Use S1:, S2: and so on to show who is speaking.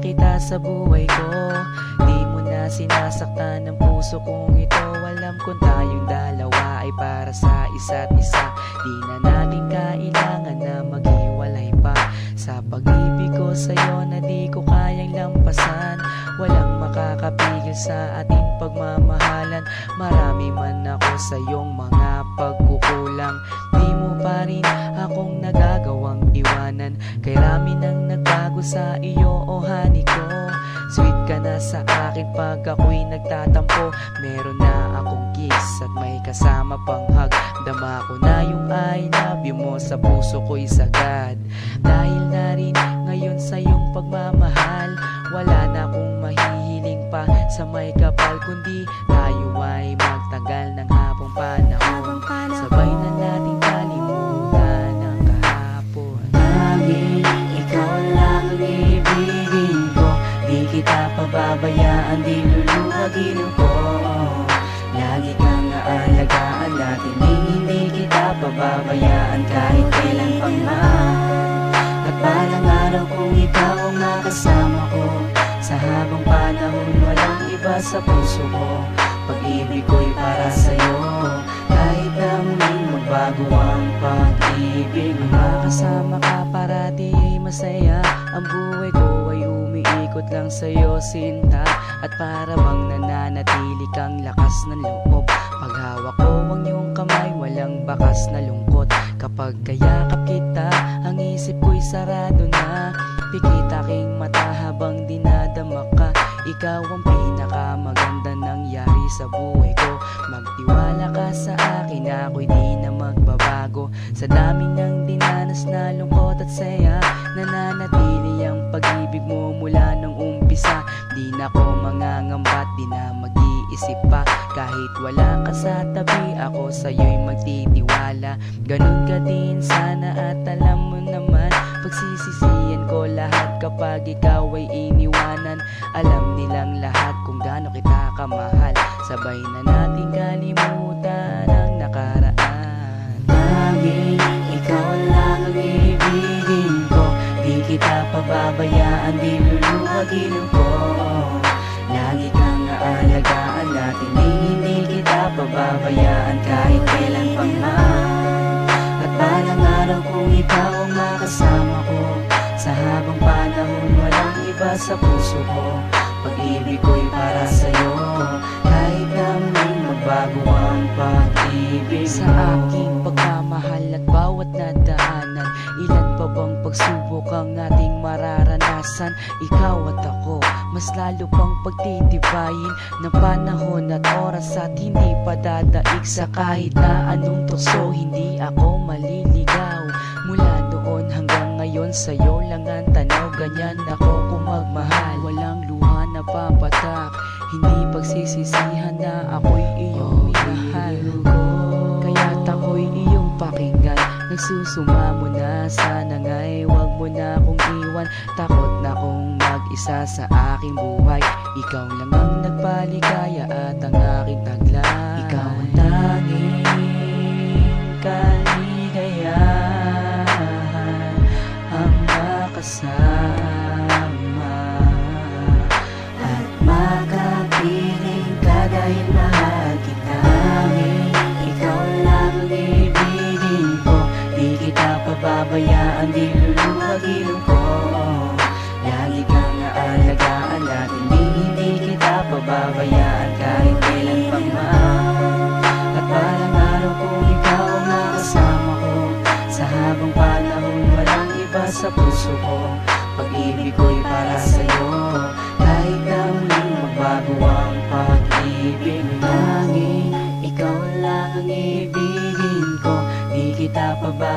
S1: kita sa buhay ko. Di mo na sinasaktan ng puso kong ito. Alam kong tayong dalawa ay para sa isa't isa. Di na natin kailangan na maghiwalay pa. Sa pag-ibig ko sa'yo na di ko kayang lampasan. Walang makakapigil sa ating pagmamahalan. Marami man ako sa iyong mga pagkukulang, di mo pa rin akong nagagawang iwanan. Kay rami nang nagbago sa iyo, oh honey ko. Sweet ka na sa akin pag ako'y nagtatampo. Meron na akong kiss at may kasama pang hug. Dama ko na yung I love you mo sa puso ko'y sagad. Dahil na rin ngayon sa iyong pagmamahal, wala na akong mahihiling pa sa may kapal, kundi tayo ay magtagal ng habang panahon. Sabay na nating kalimutan ang kahapon.
S2: Laging ikaw lang ang ibigin ko. Di kita pababayaan, di luluhagin ko. Lagi kang aalagaan natin, hindi kita pababayaan kahit kailan pang man. At balang araw kung ikaw ang makasama ko, sa habang panahon walang iba sa puso ko. Pag-ibig ko'y para sa'yo, kahit na muling magbago ang pag-ibig mo.
S1: Makasama ka parati ay masaya. Ang buhay ko ay umiikot lang sa'yo, sinta. At para bang nananatili kang lakas ng loob. Paghawak ko ang iyong kamay, walang bakas na lungkot. Kapag kayakap kita, ang isip ko'y sarado na. Pikit aking mata habang dinadama ka. Ikaw ang pinakamaganda nangyari sa buhay ko. Magtiwala ka sa akin, ako'y di na magbabago. Sa dami ng dinanas na lungkot at saya, nananatili ang pag-ibig mo mula nung umpisa. Di na ko mangangambat, di na mag-iisip pa. Kahit wala ka sa tabi, ako sa'yo'y magtitiwala. Ganun ka din sana at alam mo naman, pagsisisihan ko lahat kapag ikaw ay iniwanan. Alam nilang lahat kung gaano kita kamahal. Sabay na nating kalimutan ang nakaraan.
S2: Laging ikaw lang ang ibigin ko. Di kita pababayaan, di luluhagin ko. Lagi kang aalagaan natin, hindi kita pababayaan kahit kailan pang man. At balang araw kung ikaw ang makasama ko, sa habang panahon walang iba sa puso ko. Pag-ibig ko'y para sa'yo, kahit na muling magbago ang pag-ibig
S1: Sa aking pagmamahal at bawat nadaanan, ilan pa bang pagsubok ang ating mararanasan? Ikaw at ako, mas lalo pang pagtitibayin ng panahon at oras at hindi pa dadaig sa kahit na anong tukso. Hindi ako maliligaw mula doon hanggang ngayon, sa'yo lang ang tanaw. Ganyan ako kung magmahal, walang luha na papatak. Hindi pagsisisihan na ako'y iyong minahal. Kaya't ako'y iyong pakinggan. Nagsusumamo na, sana nga'y wag mo na akong iwan. Takot na kong mag-isa sa aking buhay. Ikaw lang ang nagpaligaya at ang aking taglay.
S2: Ikaw ang tanging kaligayahan, ang makasama at makapiling ka dahil mahal kita. Ikaw lang ang ibigin ko. Di kita pababayaan, di luluhagin ko. Lagi kang aalagaan natin, hindi kita pababayaan kahit kailan pang man. At balang araw kung ikaw ang makasama ko, sa habang panahon walang iba sa puso ko. Pag-ibig ko'y para sa'yo, kahit na muling magbago ang pag-ibig. Laging ikaw lang ang ibigin ko. Di kita